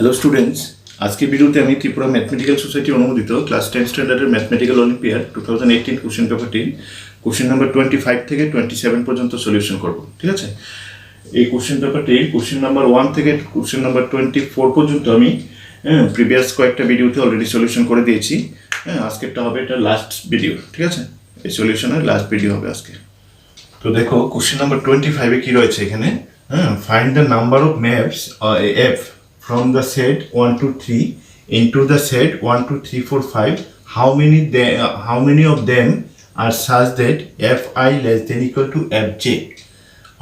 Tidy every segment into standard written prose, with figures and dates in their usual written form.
Hello students, আজকের ভিডিওতে আমি ত্রিপুরা ম্যাথমেটিক্যাল সোসাইটি অনুমোদিত ক্লাস 10 স্ট্যান্ডার্ডের ম্যাথমেটিক্যাল অলিম্পিয়াড 2018 কোশ্চেন পেপারটি কোশ্চেন নাম্বার 25 থেকে 27 পর্যন্ত সলিউশন করব। ঠিক আছে, এই কোশ্চেন পেপারটি কোশ্চেন নাম্বার 1 থেকে কোশ্চেন নাম্বার 24 পর্যন্ত আমি প্রিভিয়াস কয়েকটা ভিডিওতে অলরেডি সলিউশন করে দিয়েছি। আজকেরটা হবে এটা লাস্ট ভিডিও। ঠিক আছে, এই সলিউশনের লাস্ট ভিডিও হবে আজকে। তো দেখো কোশ্চেন নাম্বার 25-এ কি রয়েছে এখানে, find the number of maps F from the set 1 to 3 into the set 1 2 3 4 5 how many of them are such that fi less than equal to fj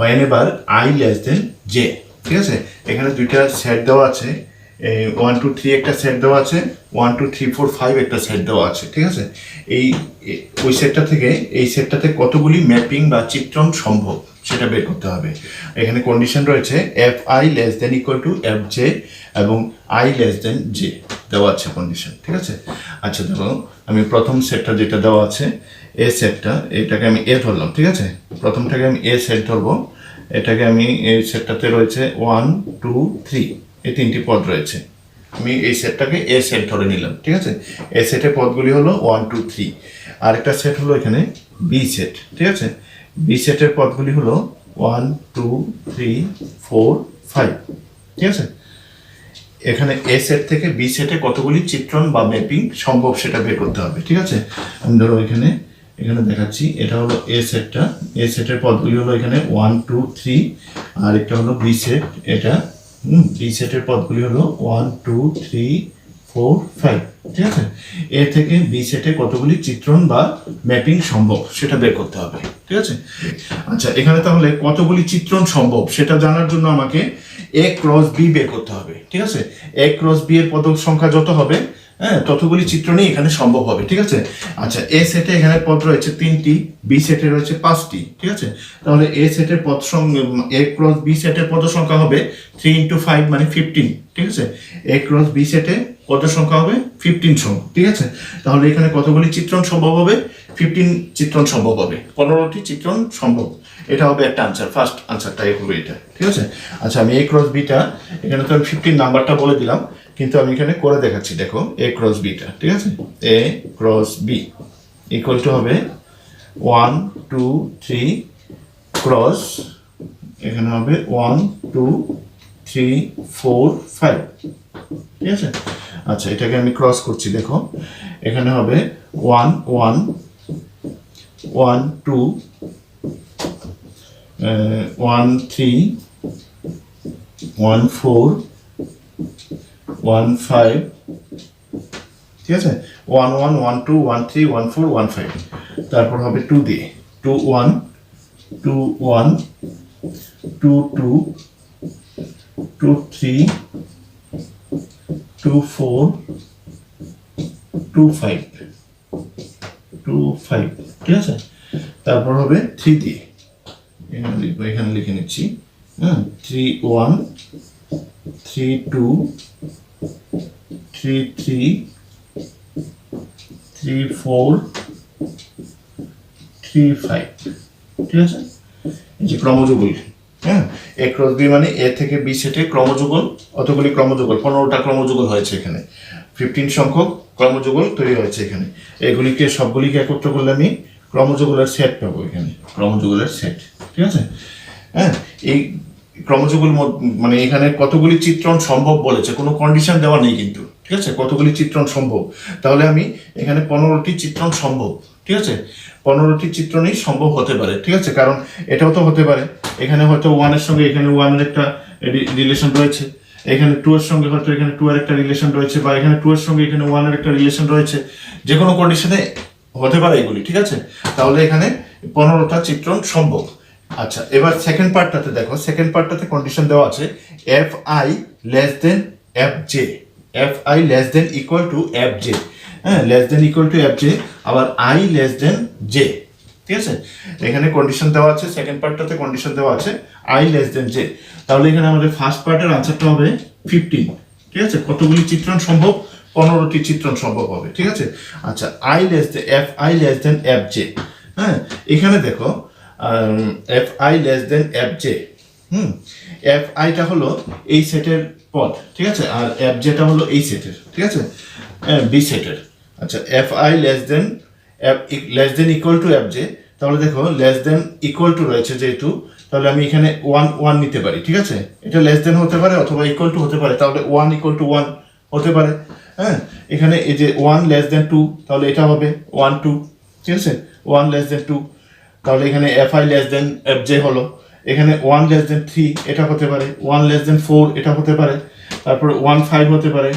whenever I less than j। ঠিক আছে, এখানে দুইটা set দেওয়া আছে, 1 2 3 একটা set দেওয়া আছে, 1 2 3 4 5 একটা সেট দেওয়া আছে। ঠিক আছে, ওই সেটটা থেকে এই সেটটাতে কতগুলি ম্যাপিং বা চিত্রণ সম্ভব সেটা বের করতে হবে। এখানে কন্ডিশন রয়েছে F I less than equal to F J এবং আই লেস দেন জে দেওয়া আছে কন্ডিশন। ঠিক আছে, আচ্ছা দেখো আমি প্রথম সেটটা যেটা দেওয়া আছে এ সেটটা, এটাকে আমি এ ধরলাম। ঠিক আছে, প্রথমটাকে আমি এ সেট ধরবো, এটাকে আমি এই সেটটাতে রয়েছে 1 2 3 এই তিনটি পদ রয়েছে, আমি এই সেটটাকে এ সেট ধরে নিলাম। ঠিক আছে, এ সেটের পদগুলি হলো 1 2 3, আরেকটা সেট হলো এখানে বি সেট। ঠিক আছে, বি সেটের পদগুলি হলো 1 2 3 4 5। ঠিক আছে, এখানে এ সেট থেকে বি সেটে কতগুলি চিত্রণ বা ম্যাপিং সম্ভব সেটা বের করতে হবে। ঠিক আছে, আমি ধরো এখানে দেখাচ্ছি, এটা হলো এ সেটটা, এ সেটের পদগুলি হলো এখানে 1 2 3, আর একটা হলো বি সেট, এটা বি সেটের পদগুলি হলো 1 2 3 4 5। ঠিক আছে, এ থেকে বি সেটে কতগুলি চিত্রণ বা ম্যাপিং সম্ভব সেটা বের করতে হবে। ঠিক আছে, আচ্ছা এখানে তাহলে কতগুলি চিত্রণ সম্ভব সেটা জানার জন্য আমাকে এ ক্রস বি বের করতে হবে। ঠিক আছে, এ ক্রস বি এর পদ সংখ্যা যত হবে ততগুলি চিত্রণই এখানে সম্ভব হবে। ঠিক আছে, আচ্ছা এ সেটে এখানে পদ রয়েছে 3টি, বি সেটে রয়েছে 5টি। ঠিক আছে, তাহলে এ সেটের পদ এ ক্রস বি সেটের পদ সংখ্যা হবে 3 × 5 মানে 15। ঠিক আছে, এ ক্রস বি সেটে কত সংখ্যা হবে 15 সংখ্যা। ঠিক আছে, তাহলে এখানে কতগুলি চিত্রণ সম্ভব হবে 15 চিত্রণ সম্ভব হবে, 15টি চিত্রণ সম্ভব। এটা হবে একটা আনসার, ফার্স্ট আনসারটাই হবে এটা। ঠিক আছে, আচ্ছা আমি এ ক্রস বিটা, এখানে তো আমি 15 নাম্বারটা বলে দিলাম, কিন্তু আমি এখানে করে দেখাচ্ছি। দেখো এ ক্রস বিটা, ঠিক আছে, এ ক্রস বি ইকুয়াল টু হবে 1 2 3 ক্রস, এখানে হবে 1 2 3 4 5। ঠিক আছে, আচ্ছা এটাকে আমি ক্রস করছি, দেখো এখানে হবে 1 1 1 2 1 3 1 4 1 5। ঠিক আছে, 1 1 1 2 1 3 1 4 1 5, তারপর হবে 2 দিয়ে 2 1 2 1 2 2 2 3 2 4 2 5 2 5। ঠিক আছে, তারপর হবে 3 দিয়ে, এখানে লিখে নিচ্ছি 3 1 3 2 3 3 3 4 3 5। ঠিক আছে, এই যে ক্রমযুগল, এ ক্রস বি মানে এ থেকে বি সেটে ক্রমযুগল, অতগুলি ক্রমযুগল, 15টা ক্রমযুগল হয়েছে এখানে, 15 সংখ্যক ক্রমযুগল তৈরি হয়েছে এখানে। এগুলিকে সবগুলিকে একত্র করলে আমি ক্রমযুগলের সেট পাবো, এখানে ক্রমযুগলের সেট। ঠিক আছে, এই ক্রমযুগল মানে এখানে কতগুলি চিত্রণ সম্ভব বলেছে, কোনো কন্ডিশন দেওয়া নেই কিন্তু। ঠিক আছে, কতগুলি চিত্রণ সম্ভব, তাহলে আমি এখানে 15টি চিত্রণ সম্ভব। ঠিক আছে, 15টি চিত্রণই সম্ভব হতে পারে। ঠিক আছে, কারণ এটাও তো হতে পারে, এখানে হয়তো 1 এর সঙ্গে এখানে 1 এর একটা রিলেশন রয়েছে, এখানে 2 এর সঙ্গে হয়তো এখানে 2 এর একটা রিলেশন রয়েছে, বা এখানে 2 এর সঙ্গে এখানে 1 এর একটা রিলেশন রয়েছে, যে কোনো কন্ডিশনে হতে পারে এগুলি। ঠিক আছে, তাহলে এখানে 15টা চিত্রণ সম্ভব। আচ্ছা এবার সেকেন্ড পার্টটাতে দেখো, সেকেন্ড পার্টটাতে কন্ডিশন দেওয়া আছে F I less then F J, F I less than equal to F J, less than equal to F J, আবার আই লেস দেন জে। ঠিক আছে, এখানে কন্ডিশন দেওয়া আছে, সেকেন্ড পার্টটাতে কন্ডিশন দেওয়া আছে আই লেস দেন জে, তাহলে এখানে আমাদের ফার্স্ট পার্টের আনসারটা হবে 15। ঠিক আছে, কতগুলি চিত্রণ সম্ভব 15টি চিত্রণ সম্ভব হবে। ঠিক আছে, আচ্ছা I less then F I less then F J, এখানে দেখো F I less then F J, F আইটা হলো এই সেটের পদ, ঠিক আছে, আর এফ জেটা হলো এই সেটের, ঠিক আছে, বি সেটের। আচ্ছা, F I less than equal to F J, তাহলে দেখো লেস দেন ইকুয়াল টু রয়েছে যেহেতু, তাহলে আমি এখানে ওয়ান নিতে পারি, ঠিক আছে, এটা লেস দেন হতে পারে অথবা ইকুয়াল টু হতে পারে, তাহলে 1 = 1 হতে পারে। হ্যাঁ, এখানে এই যে 1 < 2, তাহলে এটা হবে 1 2, ঠিক আছে, 1 < 2, তাহলে এখানে F I less then F J হলো। এখানে 1 < 3 এটা হতে পারে, 1 < 4 এটা হতে পারে, তারপরে 1 5 হতে পারে,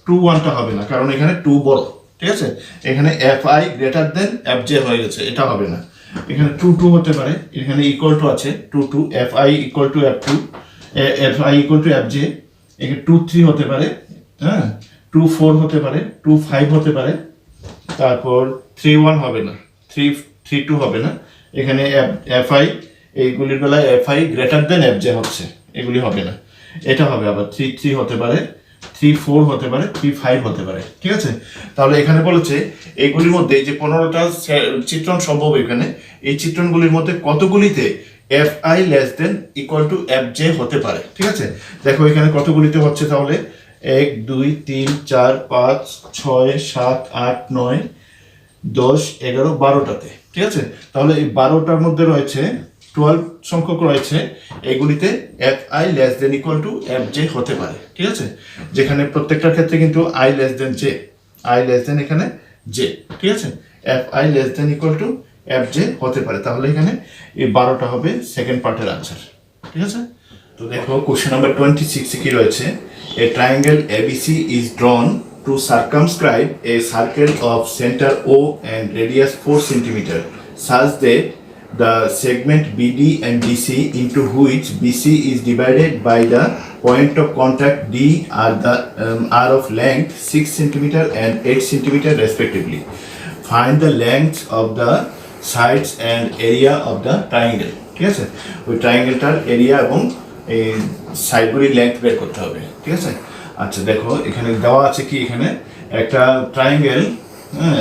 2 1টা হবে না কারণ এখানে 2 বড়, ঠিক আছে, এখানে F I greater than F J হয়ে গেছে, এটা হবে না। এখানে 2 2 হতে পারে, এখানে ইকুয়াল টু আছে 2 2, F I equal to F two, F I equal to F J, এখানে 2 3 হতে পারে, হ্যাঁ, 2 4 হতে পারে, 2 5 হতে পারে, তারপর 3 1 হবে না, 3 2 হবে না, এখানে এফ আই এইগুলির বেলায় F I greater than F J হচ্ছে, এগুলি হবে না, এটা হবে আবার 3 3 হতে পারে, 3 4 হতে পারে, 3 5 হতে পারে, ঠিক আছে। তাহলে এখানে বলেছে এইগুলির মধ্যে যে 15টা চিত্রণ সম্ভব, এখানে এই চিত্রণগুলির মধ্যে কতগুলিতে F I less than equal to F J হতে পারে, ঠিক আছে। দেখো এখানে কতগুলিতে হচ্ছে, তাহলে 1 2 3 4 5 6 7 8 9 10 11 12টাতে, ঠিক আছে। তাহলে এই 12টার মধ্যে রয়েছে 12 সংখ্যক রয়েছে, এগুলিতে F I less than equal to F J হতে পারে, ঠিক আছে, যেখানে প্রত্যেকটার ক্ষেত্রে কিন্তু I less then J, I less দেন এখানে জে, ঠিক আছে, F I less than equal to F J হতে পারে, তাহলে এখানে এই 12টা হবে সেকেন্ড পার্টের আনসার, ঠিক আছে। তো দেখো কোশ্চেন নাম্বার 26 কি রয়েছে, a triangle ABC is drawn to circumscribe a circle of center O and radius 4 cm such that the segment BD and DC into which BC is divided by the point of contact D are of length 6 cm and 8 cm respectively. Find the length of the sides and area of the triangle. ঠিক আছে, ওই ট্রায়াঙ্গেলটার area এবং এই সাইডগুলির length বের করতে হবে, ঠিক আছে। আচ্ছা দেখো এখানে দেওয়া আছে কি, এখানে একটা ট্রায়াঙ্গেল,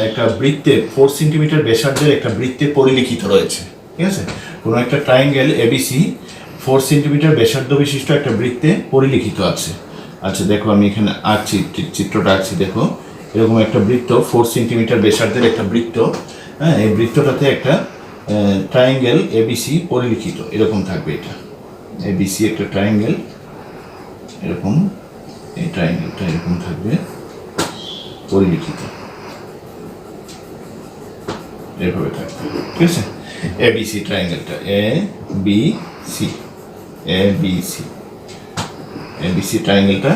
একটা বৃত্তে 4 সেন্টিমিটার ব্যাসার্ধের একটা বৃত্তে পরিলিখিত রয়েছে, ঠিক আছে, কোনো একটা ট্রায়াঙ্গেল এবিসি 4 সেন্টিমিটার ব্যাসার্ধ বিশিষ্ট একটা বৃত্তে পরিলিখিত আছে। আচ্ছা দেখো আমি এখানে আঁকছি, চিত্রটা আঁকছি, দেখো এরকম একটা বৃত্ত 4 সেন্টিমিটার ব্যাসার্ধের একটা বৃত্ত, হ্যাঁ, এই বৃত্তটাতে একটা ট্রায়াঙ্গেল এবিসি পরিলিখিত এরকম থাকবে, এটা এবিসি একটা ট্রায়াঙ্গেল এরকম, এই ট্রায়াঙ্গেলটা এরকম থাকবে পরিলিখিত, এভাবে থাকবে, ঠিক আছে, এবিসি ট্রায়াঙ্গেলটা এবিসি ট্রায়াঙ্গেলটা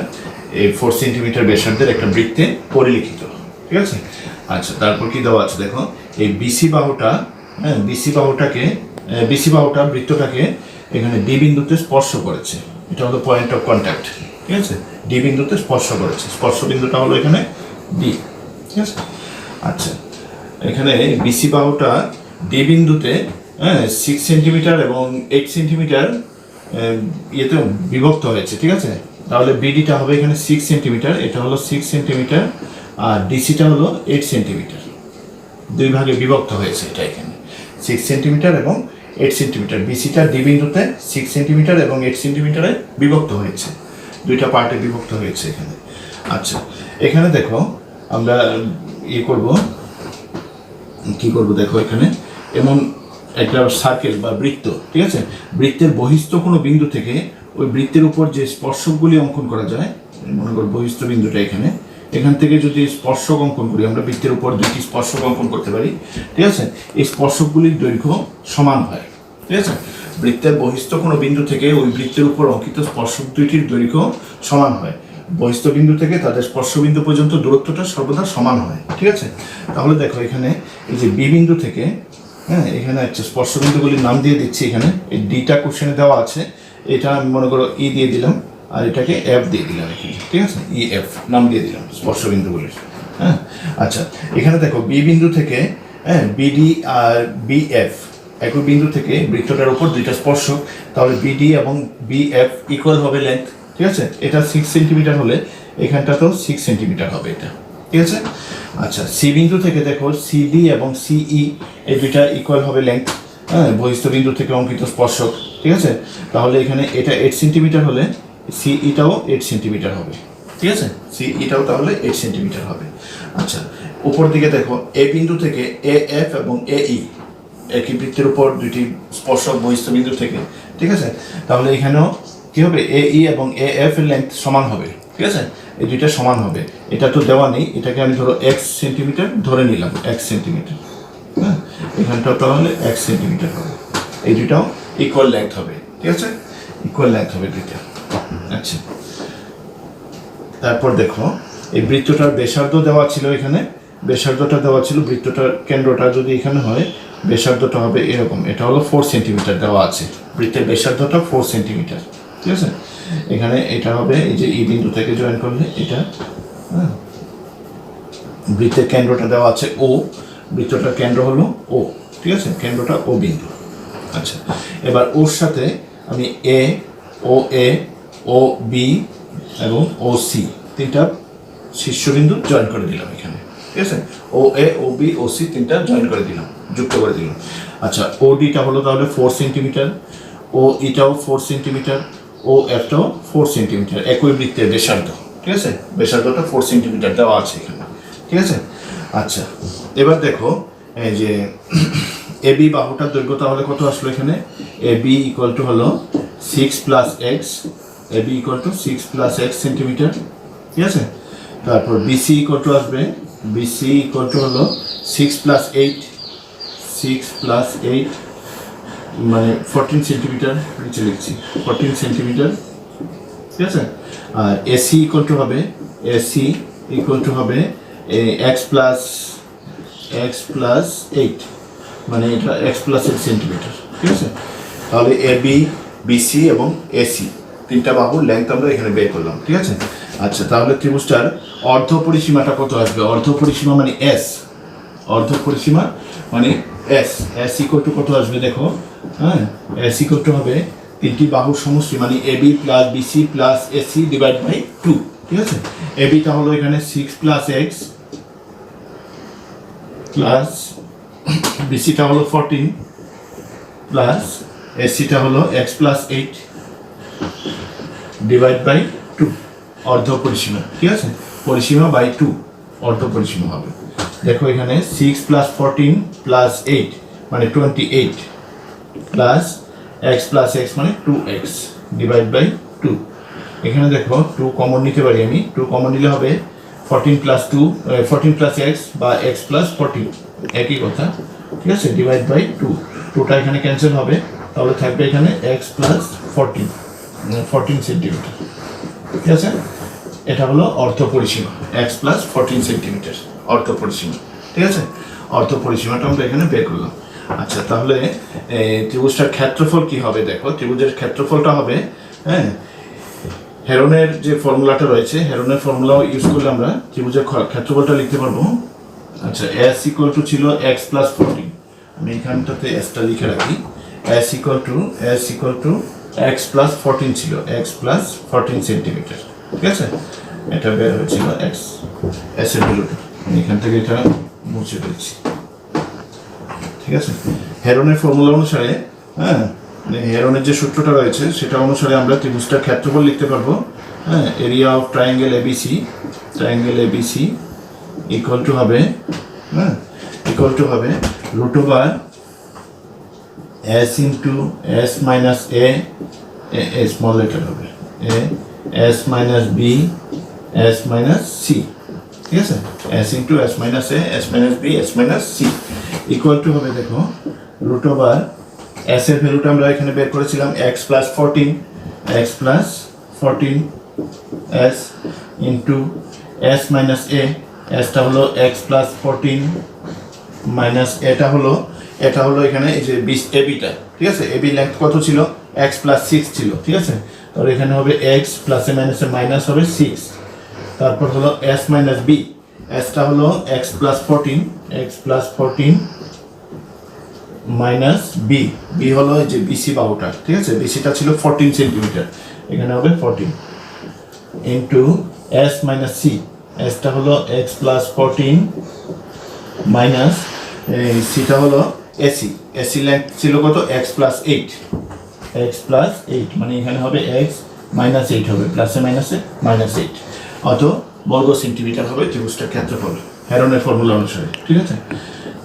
এই 4 সেন্টিমিটার ব্যাসার্ধের একটা বৃত্তে পরিলিখিত, ঠিক আছে। আচ্ছা তারপর কি দেওয়া আছে দেখো, এই বিসি বাহুটা, হ্যাঁ, বিসি বাহুটা বৃত্তটাকে এখানে ডি বিন্দুতে স্পর্শ করেছে, এটা হলো পয়েন্ট অফ কন্ট্যাক্ট, ঠিক আছে, ডি বিন্দুতে স্পর্শ করেছে, স্পর্শ বিন্দুটা হলো এখানে ডি, ঠিক আছে। আচ্ছা এখানে বিসি বাহুটা ডি বিন্দুতে 6 সেন্টিমিটার এবং 8 সেন্টিমিটার ইয়েতে বিভক্ত হয়েছে, ঠিক আছে, তাহলে বিডিটা হবে এখানে 6 সেন্টিমিটার, এটা হলো 6 সেন্টিমিটার, আর ডিসিটা হলো 8 সেন্টিমিটার, দুই ভাগে বিভক্ত হয়েছে এটা, এখানে 6 সেন্টিমিটার এবং 8 সেন্টিমিটার, বিসিটা ডি বিন্দুতে 6 সেন্টিমিটার এবং 8 সেন্টিমিটারে বিভক্ত হয়েছে, দুইটা পার্টে বিভক্ত হয়েছে এখানে। আচ্ছা এখানে দেখো আমরা কি করব দেখো এখানে এমন একটা সার্কেল বা বৃত্ত, ঠিক আছে, বৃত্তের বহিস্থ কোনো বিন্দু থেকে ওই বৃত্তের উপর যে স্পর্শকগুলি অঙ্কন করা যায়, মনে করো বহিস্থ বিন্দুটা এখান থেকে যদি স্পর্শক অঙ্কন করি, আমরা বৃত্তের উপর দুইটি স্পর্শক অঙ্কন করতে পারি, ঠিক আছে, এই স্পর্শকগুলির দৈর্ঘ্য সমান হয়, ঠিক আছে, বৃত্তের বহিস্থ কোনো বিন্দু থেকে ওই বৃত্তের উপর অঙ্কিত স্পর্শক দুইটির দৈর্ঘ্য সমান হয়, বহিস্থ বিন্দু থেকে তাদের স্পর্শবিন্দু পর্যন্ত দূরত্বটা সর্বদা সমান হয়, ঠিক আছে। তাহলে দেখো এখানে এই যে বি বিন্দু থেকে, হ্যাঁ, এখানে একটা স্পর্শবিন্দুগুলির নাম দিয়ে দিচ্ছি, এখানে এই ডিটা কোশ্চেনে দেওয়া আছে, এটা আমি মনে করো ই দিয়ে দিলাম আর এটাকে এফ দিয়ে দিলাম এখানে, ঠিক আছে, ই এফ নাম দিয়ে দিলাম স্পর্শবিন্দুগুলির, হ্যাঁ। আচ্ছা এখানে দেখো বি বিন্দু থেকে, হ্যাঁ, বিডি আর বিএফ একই বিন্দু থেকে বৃত্তটার উপর দুইটা স্পর্শক, তাহলে বিডি এবং বিএফ ইকুয়াল হবে লেন্থ, ঠিক আছে, এটা 6 সেন্টিমিটার হলে এখানটা তো 6 সেন্টিমিটার হবে এটা, ঠিক আছে। আচ্ছা সি বিন্দু থেকে দেখো সিডি এবং সিই এই দুইটা ইকুয়াল হবে লেন্থ, হ্যাঁ, বহিস্থ বিন্দু থেকে অঙ্কিত স্পর্শক, ঠিক আছে? তাহলে এখানে এটা 8 সেন্টিমিটার হলে সিইটাও 8 সেন্টিমিটার হবে, ঠিক আছে? সিইটাও তাহলে 8 সেন্টিমিটার হবে। আচ্ছা, উপর দিকে দেখো, এ বিন্দু থেকে এ এফ এবং এ ই একই বৃত্তের উপর দুইটি স্পর্শক বহিস্থ বিন্দু থেকে, ঠিক আছে? তাহলে এখানেও কি হবে, এ ই এবং এ এফ এর লেন্থ সমান হবে, ঠিক আছে? এই দুইটা সমান হবে। এটা তো দেওয়া নেই, এটাকে আমি ধরো এক্স সেন্টিমিটার ধরে নিলাম, এক্স সেন্টিমিটার, হ্যাঁ, এখানটাও তাহলে এক সেন্টিমিটার হবে। এই দুইটাও ইকুয়াল লেন্থ হবে, ঠিক আছে? ইকুয়াল লেন্থ হবে দুইটা। আচ্ছা, তারপর দেখো, এই বৃত্তটার ব্যাসার্ধ দেওয়া ছিল, এখানে ব্যাসার্ধটা দেওয়া ছিল, বৃত্তটার কেন্দ্রটা যদি এখানে হয়, ব্যাসার্ধটা হবে এরকম, এটা হলো 4 সেন্টিমিটার দেওয়া আছে, বৃত্তের ব্যাসার্ধটা 4 সেন্টিমিটার, ঠিক আছে? এখানে এটা হবে এই যে ই বিন্দু থেকে জয়েন করলে এটা, হ্যাঁ, বৃত্তের কেন্দ্রটা দেওয়া আছে ও, বৃত্তটার কেন্দ্র হলো ও, ঠিক আছে? কেন্দ্রটা ও বিন্দু। আচ্ছা, এবার ওর সাথে আমি এ, ও এ, ও বি এবং ও সি তিনটা শীর্ষবিন্দু জয়েন করে দিলাম এখানে, ঠিক আছে? ও এ, ও বি, ও সি তিনটা জয়েন করে দিলাম, যুক্ত করে দিলাম। আচ্ছা, ও ডিটা হলো তাহলে 4 সেন্টিমিটার, ও ইটাও 4 সেন্টিমিটার, ও এফটাও 4 সেন্টিমিটার, একই বৃত্তের ব্যাসার্ধ, ঠিক আছে? ব্যাসার্ধটা 4 সেন্টিমিটার দেওয়া আছে এখানে, ঠিক আছে? আচ্ছা, এবার দেখো, এই যে এ বি বাহুটার দৈর্ঘ্য তাহলে কত আসলো এখানে, এ বি ইকুয়াল টু হলো 6 plus X, A B equal to 6 plus X centimetre, ঠিক আছে? তারপর বিসি ইকুয়াল টু আসবে, বিসি ইকুয়াল টু হলো 6 প্লাস 8, 6 প্লাস 8 মানে 14 সেন্টিমিটার, নিচে লিখছি 14 সেন্টিমিটার, ঠিক আছে? আর এসি ইকুয়াল টু হবে, এসি ইকুয়াল টু হবে এক্স প্লাস 8 মানে এটা এক্স প্লাস 8 সেন্টিমিটার, ঠিক আছে? তাহলে এ বি, বিসি এবং এসি তিনটা বাহুর লেন্থ আমরা এখানে বের করলাম, ঠিক আছে? আচ্ছা, তাহলে ত্রিভুজটার অর্ধ পরিসীমাটা কত আসবে? অর্ধ পরিসীমা মানে এস, অর্ধ পরিসীমা মানে এস, এস ইকুয়াল টু কত আসবে দেখো, হ্যাঁ, এস ইকুয়াল টু হবে তিনটি বাহুর সমষ্টি মানে A B plus BC plus AC divide by 2, ঠিক আছে? এ বিটা হলো এখানে 6 প্লাস এক্স প্লাস বিসিটা হলো 14 প্লাস এসিটা হলো এক্স প্লাস 8 ডিভাইড বাই 2, অর্ধ পরিসীমা, ঠিক আছে? পরিসীমা বাই 2, অর্ধ পরিসীমা হবে। দেখো এখানে 6 প্লাস 14 প্লাস 8 মানে 28 প্লাস এক্স প্লাস এক্স মানে 2x ডিভাইড বাই 2। এখানে দেখো 2 কমন নিতে পারি আমি, 2 কমন নিলে হবে 14 প্লাস 2, 14 প্লাস এক্স বা এক্স প্লাস 14, একই কথা, ঠিক আছে? ডিভাইড বাই 2, 2টা এখানে ক্যান্সেল হবে, তাহলে থাকবে এখানে এক্স প্লাস 14 সেন্টিমিটার, ঠিক আছে? এটা হলো অর্ধ পরিসীমা, এক্স প্লাস 14 সেন্টিমিটার অর্ধ পরিসীমা, ঠিক আছে? অর্ধ পরিসীমাটা আমরা এখানে বের করলাম। আচ্ছা, তাহলে ত্রিভুজটার ক্ষেত্রফল কি হবে দেখো, ত্রিভুজের ক্ষেত্রফলটা হবে, হ্যাঁ, হেরনের যে ফর্মুলাটা রয়েছে, হেরনের ফর্মুলা ইউজ করলে আমরা ত্রিভুজের ক্ষেত্রফলটা লিখতে পারবো। আচ্ছা, এস ইকুয়াল টু ছিল এক্স প্লাস 14, আমি এখানটাতে এসটা লিখে রাখি, S equal to x plus 14 ছিল, এক্স প্লাস 14 সেন্টিমিটার, ঠিক আছে? এটা বের হয়েছিল এক্স, এস এর ভ্যালুটা আমি এখান থেকে এটা মুছে ফেলছি, ঠিক আছে? হেরনের ফর্মুলা অনুসারে, হ্যাঁ, হেরনের যে সূত্রটা রয়েছে সেটা অনুসারে আমরা ত্রিভুজটার ক্ষেত্রফল লিখতে পারবো, হ্যাঁ, area of triangle ABC equal to হবে, হ্যাঁ, ইকুয়াল টু হবে root over S into S minus A small letter হবে, S minus B S minus C, ঠিক আছে? S into S minus A S minus B S minus C equal to হবে দেখো root over S এর ভ্যালুটা আমরা এখানে বের করেছিলাম X plus 14 S into S minus A, এসটা হলো এক্স প্লাস 14 মাইনাস এটা হলো এখানে এই যে এবিটা, ঠিক আছে? এবি লেন্থ কত ছিল? এক্স প্লাস 6 ছিল, ঠিক আছে? তাহলে এখানে হবে এক্স প্লাসে মাইনাসে মাইনাস হবে 6, তারপর হলো এস মাইনাস বি, এসটা হলো X plus 14 minus B, B হলো যে বিসি বাহুটা, ঠিক আছে? বিসিটা ছিল 14 সেন্টিমিটার, এখানে হবে 14 ইন্টু এস মাইনাস সি, এসটা হলো এক্স প্লাস 14 মাইনাস সিটা হলো এসি লেন্থ ছিল কত? X plus 8, X plus eight, মানে এখানে হবে এক্স মাইনাস এইট হবে, প্লাসে মাইনাসে মাইনাস এইট, অত বর্গ সেন্টিমিটার হবে ত্রিভুজটার ক্ষেত্রফল হেরনের ফর্মুলা অনুসারে। ঠিক আছে,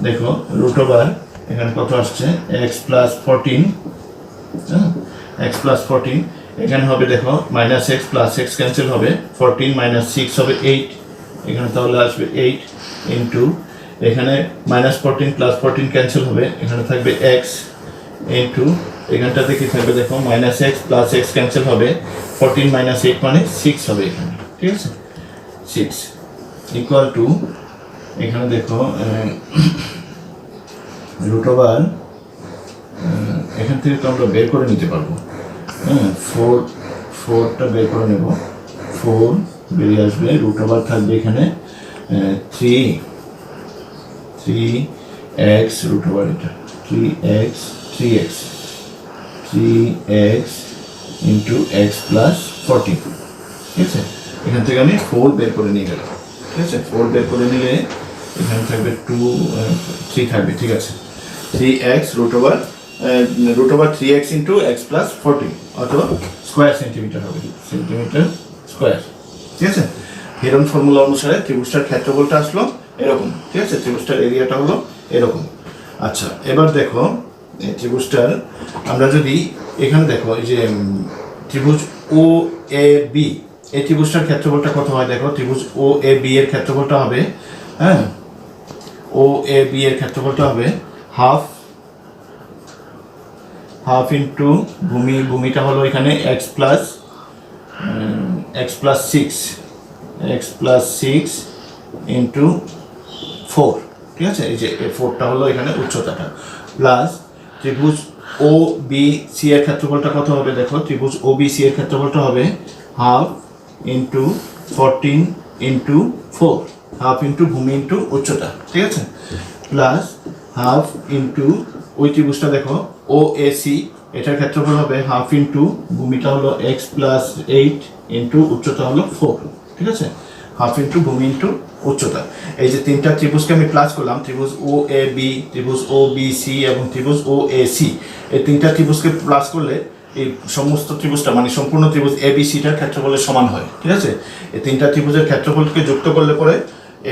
দেখো রুট ওভার এখানে কত আসছে এক্স প্লাস 14, হ্যাঁ এক্স প্লাস 14, এখানে হবে দেখো minus x plus x cancel হবে, 14 মাইনাস 6 হবে 8, এখানে তাহলে আসবে 8 ইন্টু এখানে মাইনাস 14 প্লাস 14 ক্যান্সেল হবে, এখানে থাকবে এক্স ইন্টু এখানটাতে কি থাকবে দেখো minus x plus x cancel হবে, 14 মাইনাস 8 মানে 6 হবে এখানে। ঠিক আছে, 6 ইকুয়াল টু এখানে দেখো রুট ওভার এখান থেকে তো আমরা বের করে নিতে পারবো, হ্যাঁ 4টা বের করে নেব, 4 বেরিয়ে আসবে, রুট ওভার থাকবে এখানে 3x রুট ওভার এটা 3x ইন্টু এক্স প্লাস 14। ঠিক আছে, এখান থেকে আমি 4 বের করে নিয়ে গেলাম। ঠিক আছে, 4 বের করে নিলে এখানে থাকবে 3 থাকবে। ঠিক আছে, 3x root over 3x into X plus 14 অথবা স্কোয়ার সেন্টিমিটার হবে, সেন্টিমিটার স্কোয়ার। ঠিক আছে, হেরন ফর্মুলা অনুসারে ত্রিভুজটার ক্ষেত্রফলটা আসলো এরকম। ঠিক আছে, ত্রিভুজটার এরিয়াটা হলো এরকম। আচ্ছা, এবার দেখো এই ত্রিভুজটার আমরা যদি এখানে দেখো এই যে ত্রিভুজ ও এ বি, এই ত্রিভুজটার ক্ষেত্রফলটা কত হয় দেখো, ত্রিভুজ ও এ বি এর ক্ষেত্রফলটা হবে, হ্যাঁ ও এ বি এর ক্ষেত্রফলটা হবে হাফ ইন্টু ভূমিটা হলো এখানে এক্স প্লাস 6 ইন্টু 4। ঠিক আছে, এই যে 4টা হলো এখানে উচ্চতাটা, প্লাস ত্রিভুজ ও বি সি এর ক্ষেত্রফলটা কত হবে দেখো, ত্রিভুজ ও বি সি এর ক্ষেত্রফলটা হবে half into 14 into 4, half into ভূমি ইন্টু উচ্চতা। ঠিক আছে, প্লাস হাফ ইন্টু ওই ত্রিভুজটা দেখো ও এ সি, এটার ক্ষেত্রফল হবে হাফ ইন্টু ভূমিটা হলো এক্স প্লাস 8 ইন্টু উচ্চতা হলো 4। ঠিক আছে, হাফ ইন্টু ভূমি ইন্টু উচ্চতা। এই যে তিনটা ত্রিভুজকে আমি প্লাস করলাম, ত্রিভুজ ও এ বি, ত্রিভুজ ও বি সি এবং ত্রিভুজ ও এ সি, এই তিনটা ত্রিভুজকে প্লাস করলে এই সমস্ত ত্রিভুজটা মানে সম্পূর্ণ ত্রিভুজ এ বি সিটার ক্ষেত্রফলের সমান হয়। ঠিক আছে, এই তিনটা ত্রিভুজের ক্ষেত্রফলকে যুক্ত করলে পরে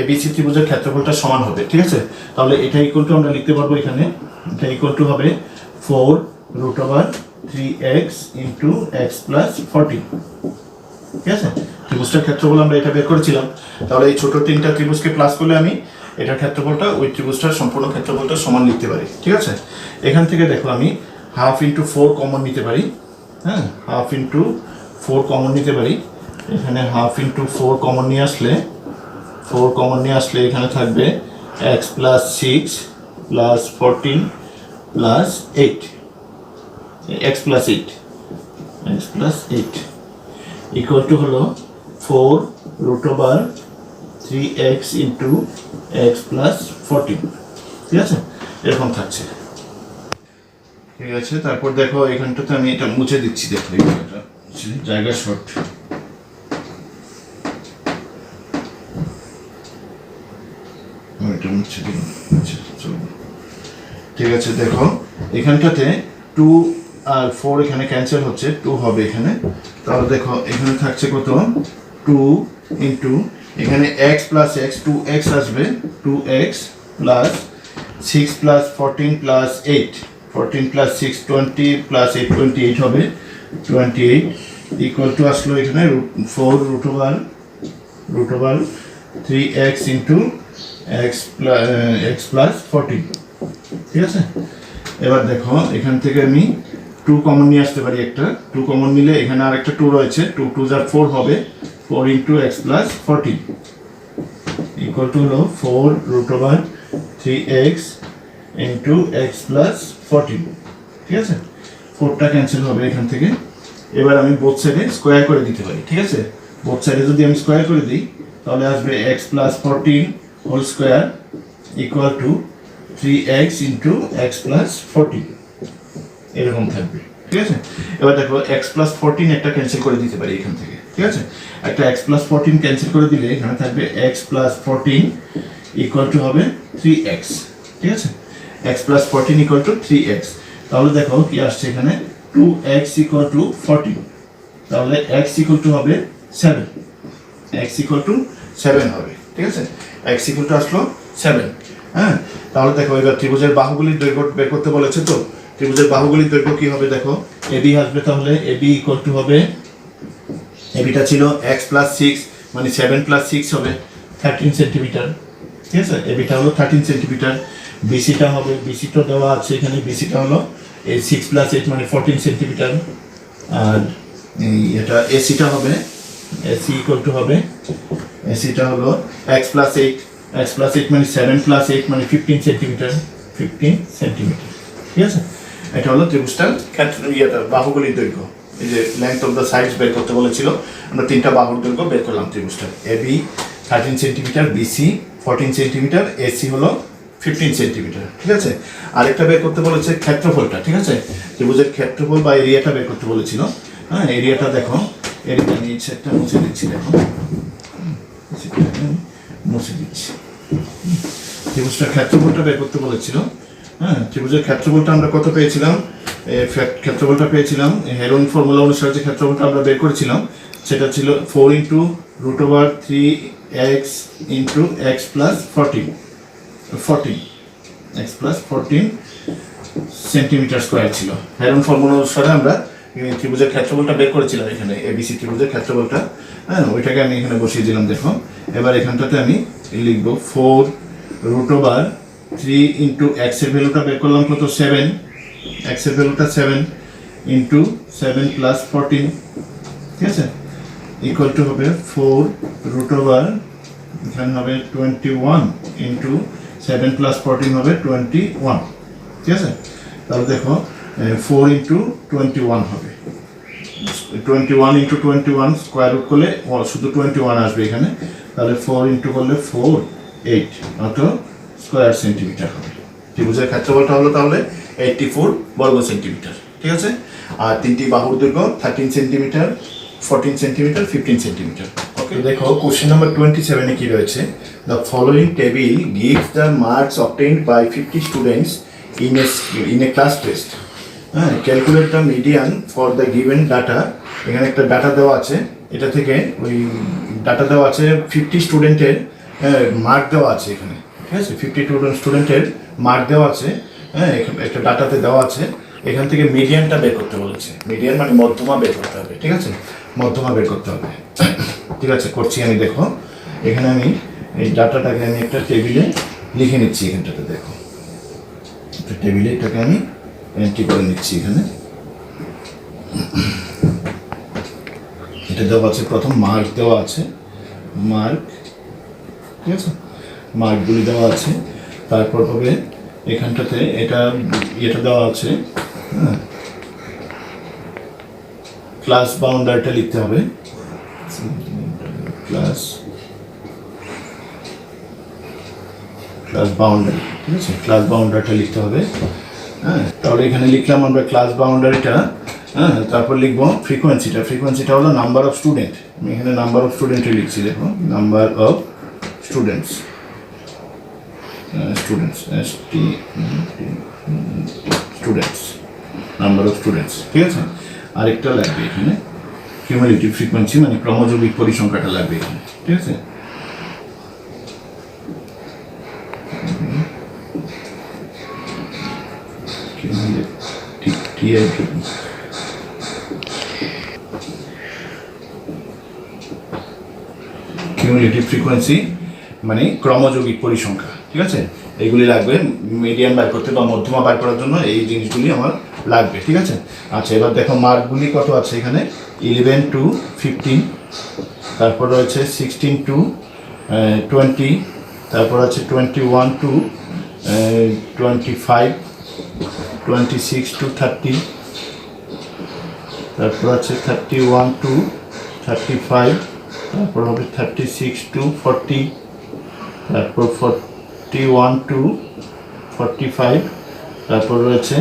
এ বি সি ত্রিভুজের ক্ষেত্রফলটা সমান হবে। ঠিক আছে, তাহলে এটা ইকুয়াল টু আমরা লিখতে পারবো এখানে, এটা ইকুয়াল টু হবে 4 root over 3x into X plus 14। ঠিক আছে, ত্রিভুজটার ক্ষেত্রফল আমরা এটা বের করেছিলাম, তাহলে এই ছোট তিনটা ত্রিভুজকে প্লাস করলে আমি এটার ক্ষেত্রফলটা ওই ত্রিভুজটার সম্পূর্ণ ক্ষেত্রফলটা সমান লিখতে পারি। ঠিক আছে, এখান থেকে দেখো আমি হাফ ইন্টু 4 কমন নিতে পারি, হ্যাঁ হাফ ইন্টু 4 কমন নিতে পারি, এখানে হাফ ইন্টু 4 কমন নিয়ে আসলে এখানে থাকবে X plus 6 plus 14 plus 8, X plus 8 equal to হলো 4 root over 3x into X plus 14। ঠিক আছে, এরকম থাকছে। ঠিক আছে, তারপর দেখো এখানটাতে আমি এটা মুছে দিচ্ছি, দেখো এটা জায়গা শর্ট। এটা মুছে দিন। ঠিক আছে, দেখো এখানটাতে 2 আর 4 এখানে ক্যান্সেল হচ্ছে, 2 হবে এখানে, তাহলে দেখো এখানে থাকছে কত 2 ইন্টু এখানে x প্লাস x 2x আসবে, 2x plus 6 plus 14 plus 8, 14 plus 6 20 plus 8 28 হবে, 28 ইকুয়াল টু আসলো এখানে 4 root over 3x into x plus 14। ঠিক আছে, এবার দেখো এখান থেকে আমি 2 কমন নিয়ে আসতে পারি, একটা 2 কমন নিলে এখানে আর একটা 2 রয়েছে, 2 2 যার 4 হবে, 4 into X plus 14 equal to হলো 4 root over 3x into X plus 14। ঠিক আছে, 4টা ক্যান্সেল হবে এখান থেকে। এবার আমি বোথ সাইডে স্কোয়ার করে দিতে পারি। ঠিক আছে, বোথ সাইডে যদি আমি স্কোয়ার করে দিই তাহলে আসবে X plus 14 whole square equal to 3x into X plus 14, এরকম থাকবে। ঠিক আছে, এবার দেখো এক্স প্লাস 14 একটা ক্যান্সেল করে দিতে পারি এখান থেকে। ঠিক আছে, একটা এক্স প্লাস 14 ক্যান্সেল করে দিলে এখানে থাকবে এক্স প্লাস 14 ইকুয়াল টু হবে 3x। ঠিক আছে, x plus 14 equal to 3x, তাহলে দেখো কি আসছে এখানে 2x equal to 14, তাহলে x equal to হবে 7, x equal to 7 হবে, ঠিক আছে, x equal to আসলো 7। হ্যাঁ, তাহলে দেখো এবার ত্রিভুজের বাহুগুলির দৈর্ঘ্য বের করতে বলেছে, তো ত্রিভুজের বাহুগুলির দৈর্ঘ্য কি হবে দেখো, AB আসবে, তাহলে AB equal to হবে, ABটা ছিল x plus 6 মানে 7 plus 6 হবে 13 সেন্টিমিটার, ঠিক আছে, ABটা হলো 13 সেন্টিমিটার। BCটা হবে, BCটা দেওয়া আছে এখানে, BCটা হলো 6 plus 8 মানে 14 সেন্টিমিটার। আর এটা ACটা হবে, AC equal to হবে, ACটা হলো x plus 8, x plus 8 মানে 7 plus 8 মানে 15 সেন্টিমিটার, 15 সেন্টিমিটার, ঠিক আছে। এটা হলো ত্রিভুজটার বাহুগুলির দৈর্ঘ্য। এই যে লেন্থ অফ দ্য সাইডস বের করতে বলেছিল, আমরা তিনটা বাহুর দৈর্ঘ্য বের করলাম ত্রিভুজটার। AB 13 centimetre, BC 14 centimetre, AC হলো 15 সেন্টিমিটার, ঠিক আছে। আরেকটা বের করতে বলেছে ক্ষেত্রফলটা, ঠিক আছে, ত্রিভুজের ক্ষেত্রফল বা এরিয়াটা বের করতে বলেছিল। হ্যাঁ, এরিয়াটা দেখো, এরিয়া নিচে একটা মুছে দিচ্ছি, দেখো মুছে দিচ্ছি। ত্রিভুজটার ক্ষেত্রফলটা বের করতে বলেছিল। হ্যাঁ, ত্রিভুজের ক্ষেত্রফলটা আমরা কত পেয়েছিলাম, ক্ষেত্রফলটা পেয়েছিলাম হেরোইন ফর্মুলা অনুসারে যে ক্ষেত্রফলটা আমরা বের করেছিলাম সেটা ছিল 4 × √3x × x plus 14 centimetre square ছিল। হেরোইন ফর্মুলা অনুসারে আমরা ত্রিভুজের ক্ষেত্রফলটা বের করেছিলাম এখানে, ABC ত্রিভুজের ক্ষেত্রফলটা। হ্যাঁ, ওইটাকে আমি এখানে বসিয়ে দিলাম, দেখো। এবার এখানটাতে আমি লিখবো 4 √3 × x এর ভ্যালুটা বের করলাম কত, 7, x এর ভ্যালুটা 7 × 7 plus 14, ঠিক আছে, ইকুয়াল টু হবে 4 √ এখানে হবে 21 × 7 plus 14 হবে 21, ঠিক আছে। তাহলে দেখো 4 × 21 হবে, 21 × 21 স্কোয়ার রুট করলে শুধু 21 আসবে এখানে, তাহলে 4 × করলে 4 8 অত স্কোয়ার সেন্টিমিটার হবে। ত্রিভুজের ক্ষেত্রফলটা হলো তাহলে 84 বর্গ সেন্টিমিটার, ঠিক আছে। আর তিনটি বাহুর দৈর্ঘ্য 13 সেন্টিমিটার, 14 সেন্টিমিটার, 15 সেন্টিমিটার। ওকে, দেখো কোশ্চেন নাম্বার 27 এ কি রয়েছে, the following table gives the marks obtained by 50 students in a class test. হ্যাঁ, calculate the median for the given data. এখানে একটা ডাটা দেওয়া আছে, এটা থেকে ওই ডাটা দেওয়া আছে 50 স্টুডেন্টের মার্ক দেওয়া আছে এখানে, ঠিক আছে, 50 স্টুডেন্টের মার্ক দেওয়া আছে। হ্যাঁ, একটা ডাটাতে দেওয়া আছে, এখান থেকে মিডিয়ানটা বের করতে বলেছে। মিডিয়ান মানে মধ্যমা বের করতে হবে, ঠিক আছে, মধ্যমা বের করতে হবে। ঠিক আছে, করছি আমি, দেখো এখানে আমি এই ডাটাটাকে আমি একটা টেবিলে লিখে নিচ্ছি, এখানটাতে দেখো একটা টেবিলে এটাকে আমি এন্ট্রি করে নিচ্ছি। এখানে এটা দেওয়া আছে, প্রথম মার্ক দেওয়া আছে, মার্ক, ঠিক আছে, মার্কগুলি দেওয়া আছে। তারপর হবে এখানটাতে এটা দেওয়া আছে, হ্যাঁ, ক্লাস বাউন্ডারিটা লিখতে হবে, ক্লাস বাউন্ডারি, ঠিক আছে, ক্লাস বাউন্ডারিটা লিখতে হবে। হ্যাঁ, তাহলে এখানে লিখলাম আমরা ক্লাস বাউন্ডারিটা। হ্যাঁ, তারপর লিখবো ফ্রিকোয়েন্সিটা হলো নাম্বার অফ স্টুডেন্ট। আমি এখানে নাম্বার অফ স্টুডেন্টে লিখছি, দেখো number of students, number of students, ঠিক আছে। আরেকটা লাগবে এখানে কিউমুলেটিভ ফ্রিকোয়েন্সি মানে ক্রমযৌগিক পরিসংখ্যাটা লাগবে এখানে, ঠিক আছে। কিউমুলেটিভ ফ্রিকোয়েন্সি মানে ক্রমযৌগিক পরিসংখ্যা, ঠিক আছে, এইগুলি লাগবে মিডিয়ান বার করতে বা মধ্যমা বার করার জন্য এই জিনিসগুলি আমার লাগবে, ঠিক আছে। আচ্ছা, এবার দেখো মার্কগুলি কত আছে এখানে, 11 to 15, তারপর রয়েছে 16 to 20, তারপর আছে 21 to 25, 26 to 30, তারপর আছে 31 to 35, তারপর হবে 36 to 40, তারপর 41 to 45, তারপর রয়েছে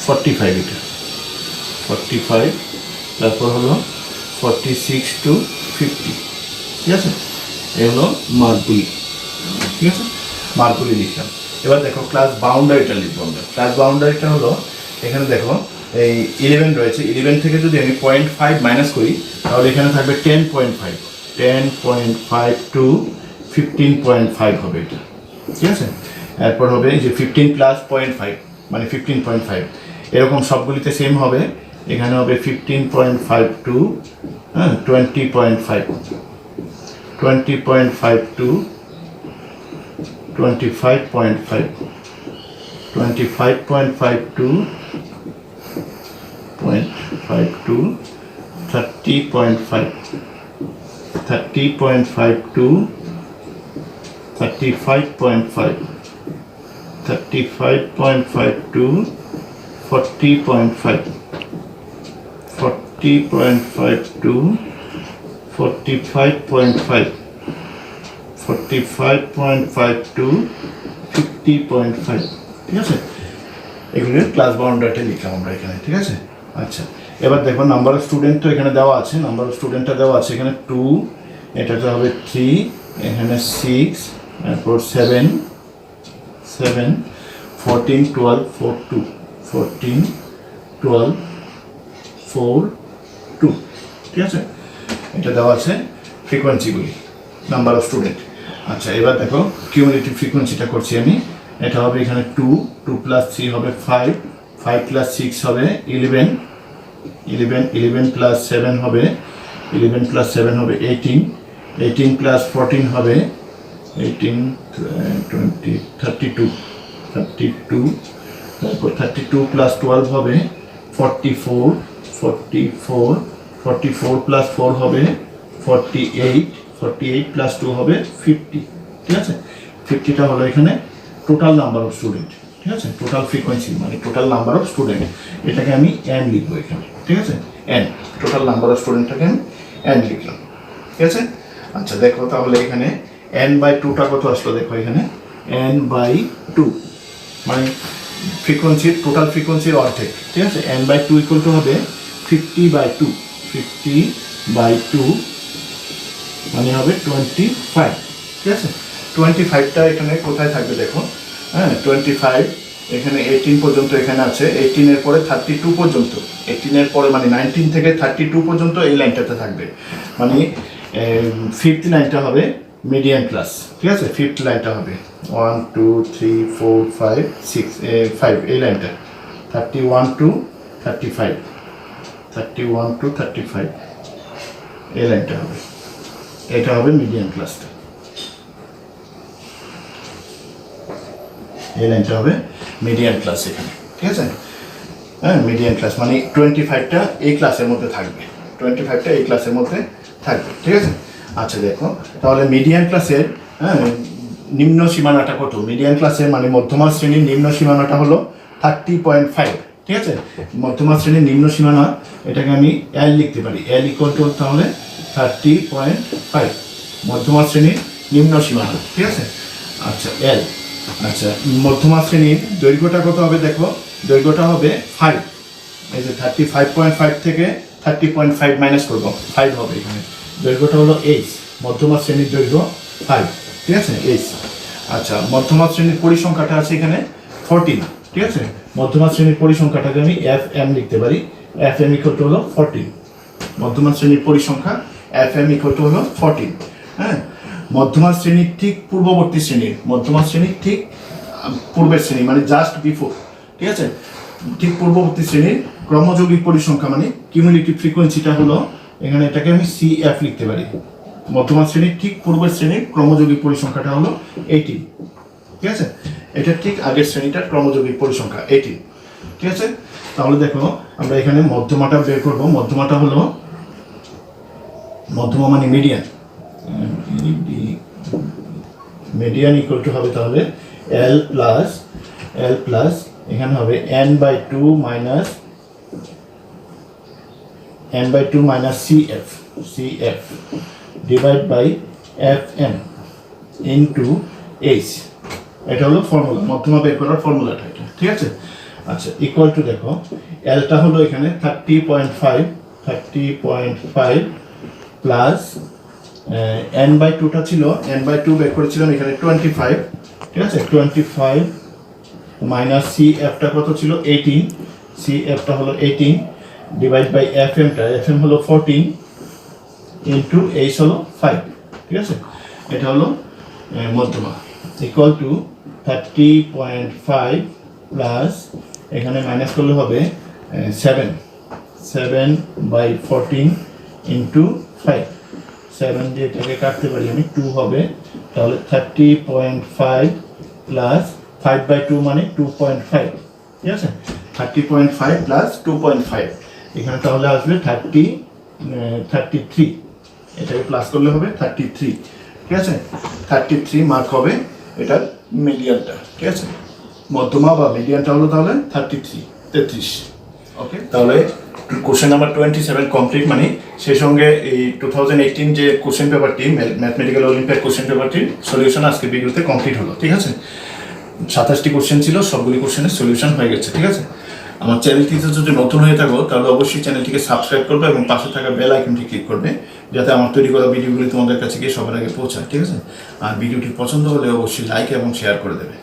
45, এটা 45, তারপর হলো 46 to 50, ঠিক আছে। এই হলো মার্কগুলি, ঠিক আছে, মার্কগুলি লিখলাম। এবার দেখো ক্লাস বাউন্ডারিটা লিখবো আমরা। ক্লাস বাউন্ডারিটা হলো এখানে দেখো এই 11 রয়েছে, 11 থেকে যদি আমি 0.5 মাইনাস করি তাহলে এখানে থাকবে 10.5, 10.5 টু 15.5 হবে এটা, ঠিক আছে। এরপর হবে যে 15 প্লাস 0.5 মানে 15.5, এরকম সবগুলিতে সেম হবে। এখানে হবে 15.5 two 20.5, 20.5 two 25.5, 25.5 two 0.5 to 30.5, 30.5 to 35.5, 35.5 to 40.5, 40.5 to 45.5, 45.5 to 50.5, ঠিক আছে। এগুলোর ক্লাস বাউন্ডারিটা লিখলাম আমরা এখানে, ঠিক আছে। আচ্ছা, এবার দেখো নাম্বার অফ স্টুডেন্ট তো এখানে দেওয়া আছে, নাম্বার অফ স্টুডেন্টটা দেওয়া আছে এখানে 2, এটাতে হবে 3, এখানে 6, তারপর 7, 14, 12, 4, 2, 14, 12, 4, 2, ঠিক আছে। এটা দেওয়া আছে ফ্রিকোয়েন্সিগুলি, নাম্বার অফ স্টুডেন্ট। আচ্ছা, এবার দেখো কিউমুলেটিভ ফ্রিকোয়েন্সিটা করছি আমি। এটা হবে এখানে 2, 2 প্লাস 3 হবে 5, 5 প্লাস 6 হবে 11, 11 প্লাস 7 হবে 11 প্লাস 7 হবে 18, 18 প্লাস 14 হবে 18, 20, 32, 32, তারপর 32 প্লাস 12 হবে 44, 44, 44 প্লাস 4 হবে 48, 48 প্লাস 2 হবে 50, ঠিক আছে। 50টা হলো এখানে টোটাল নাম্বার অফ স্টুডেন্ট, ঠিক আছে। টোটাল ফ্রিকোয়েন্সি মানে টোটাল নাম্বার অফ স্টুডেন্ট, এটাকে আমি n লিখবো এখানে, ঠিক আছে। n টোটাল নাম্বার অফ স্টুডেন্টটাকে আমি n লিখলাম, ঠিক আছে। আচ্ছা দেখো তাহলে এখানে n/2টা কত আসলো, দেখো এখানে n/2 মানে ফ্রিকোয়েন্সির টোটাল ফ্রিকোয়েন্সির অর্ধেক, ঠিক আছে। n/2 ইকুয়াল টু হবে 50/2, 50/2 মানে হবে 25, ঠিক আছে। 25টা এখানে কোথায় থাকবে দেখো, হ্যাঁ 25 এখানে 18 পর্যন্ত এখানে আছে, 18 এর পরে 32 পর্যন্ত, 18 এর পরে মানে 19 থেকে 32 পর্যন্ত এই লাইনটাতে থাকবে, মানে ফিফথ লাইনটা হবে মিডিয়ান ক্লাস, ঠিক আছে। ফিফথ লাইনটা হবে 1 2 3 4 5 6 5 এই লাইনটা 31 টু 35, 31 টু 35 এই লাইনটা হবে, এটা হবে মিডিয়ান ক্লাসটা, এই লাইনটা হবে মিডিয়ান ক্লাস এখানে, ঠিক আছে। হ্যাঁ মিডিয়ান ক্লাস মানে 25টা এই ক্লাসের মধ্যে থাকবে, 25টা এই ক্লাসের মধ্যে থাকবে, ঠিক আছে। আচ্ছা দেখো তাহলে মিডিয়ান ক্লাসের নিম্ন সীমানাটা কত, মিডিয়ান ক্লাসের মানে মধ্যমা শ্রেণীর নিম্ন সীমানাটা হলো 30.5, ঠিক আছে। মধ্যমা শ্রেণীর নিম্ন সীমানা এটাকে আমি L লিখতে পারি, L ইকুয়াল টু তাহলে 30.5 মধ্যমা শ্রেণীর নিম্ন সীমানা, ঠিক আছে। আচ্ছা L, আচ্ছা মধ্যমা শ্রেণীর দৈর্ঘ্যটা কত হবে দেখো, দৈর্ঘ্যটা হবে 5, এই যে 35.5 থেকে 30.5 মাইনাস করবো 5 হবে এখানে, দৈর্ঘ্যটা হলো h, মধ্যমা শ্রেণীর দৈর্ঘ্য 5, ঠিক আছে h। আচ্ছা মধ্যমা শ্রেণীর পরিসংখ্যাটা আছে এখানে 14, ঠিক আছে। মধ্যমা শ্রেণীর পরিসংখ্যাটাকে আমি fm লিখতে পারি, fm ইকুয়াল টু হলো 14, মধ্যমা শ্রেণীর পরিসংখ্যা fm ইকুয়াল টু হলো 14, হ্যাঁ। মধ্যমা শ্রেণীর ঠিক পূর্ববর্তী শ্রেণীর, মধ্যমা শ্রেণীর ঠিক পূর্বের শ্রেণী মানে জাস্ট বিফোর, ঠিক আছে, ঠিক পূর্ববর্তী শ্রেণীর ক্রমযৌগিক পরিসংখ্যা মানে কিউমুলেটিভ ফ্রিকোয়েন্সিটা হলো এখানে, এটাকে আমি CF লিখতে পারি। মধ্যমা শ্রেণীর ঠিক পূর্বের শ্রেণীর ক্রমযৌগিক পরিসংখ্যাটা হলো 18, ঠিক আছে। এটা ঠিক আগের শ্রেণীটার ক্রমযৌগিক পরিসংখ্যা 18, ঠিক আছে। তাহলে দেখো আমরা এখানে মধ্যমাটা বের করব, মধ্যমাটা হলো মধ্যমা মানে মিডিয়ান, মিডিয়ান ইকুয়াল টু হবে তাহলে L প্লাস এখানে হবে n/2 minus CF divide by FM into H, এটা হলো ফর্মুলা, মধ্যমা বের করার ফর্মুলাটা এটা, ঠিক আছে। আচ্ছা ইকুয়াল টু দেখো Lটা হলো এখানে 30.5 প্লাস n/2টা ছিল, n/2 বের করেছিলাম এখানে 25, ঠিক আছে। 25 মাইনাস CFটা কত ছিল 18, সি এফটা হলো 18 ডিভাইড বাই এফ এমটা, এফ এম হলো 14 ইন্টু এইচ হলো 5, ঠিক আছে? এটা হলো মধ্যমা, ইকুয়াল টু 30.5 প্লাস এখানে মাইনাস করলে হবে 7 বাই 14 ইন্টু 5, 7 দিয়ে এটাকে কাটতে পারি আমি, 2 হবে, তাহলে 30.5 প্লাস 5 বাই 2 মানে 2.5, ঠিক আছে? 30.5 প্লাস 2.5, এখানে তাহলে আসবে 33, এটাকে প্লাস করলে হবে 33, ঠিক আছে? 33 মার্ক হবে এটার মিডিয়ানটা, ঠিক আছে? মধ্যমা বা মিডিয়ানটা হলো তাহলে 33। ওকে, তাহলে কোশ্চেন নাম্বার 27 কমপ্লিট, মানে সেই সঙ্গে এই 2018 যে কোশ্চেন পেপারটি ম্যাথমেটিক্যাল অলিম্পিয়াড কোশ্চেন পেপারটির সলিউশন আজকে ভিডিওতে কমপ্লিট হলো, ঠিক আছে? 27টি কোশ্চেন ছিল, সবগুলি কোশ্চেনের সলিউশন হয়ে গেছে, ঠিক আছে? আমার চ্যানেলটিতে যদি নতুন হয়ে থাকো তাহলে অবশ্যই চ্যানেলটিকে সাবস্ক্রাইব করবে এবং পাশে থাকা বেল আইকনটি ক্লিক করবে, যাতে আমার তৈরি করা ভিডিওগুলি তোমাদের কাছে গিয়ে সবার আগে পৌঁছায়, ঠিক আছে? আর ভিডিওটি পছন্দ হলে অবশ্যই লাইক এবং শেয়ার করে দেবে।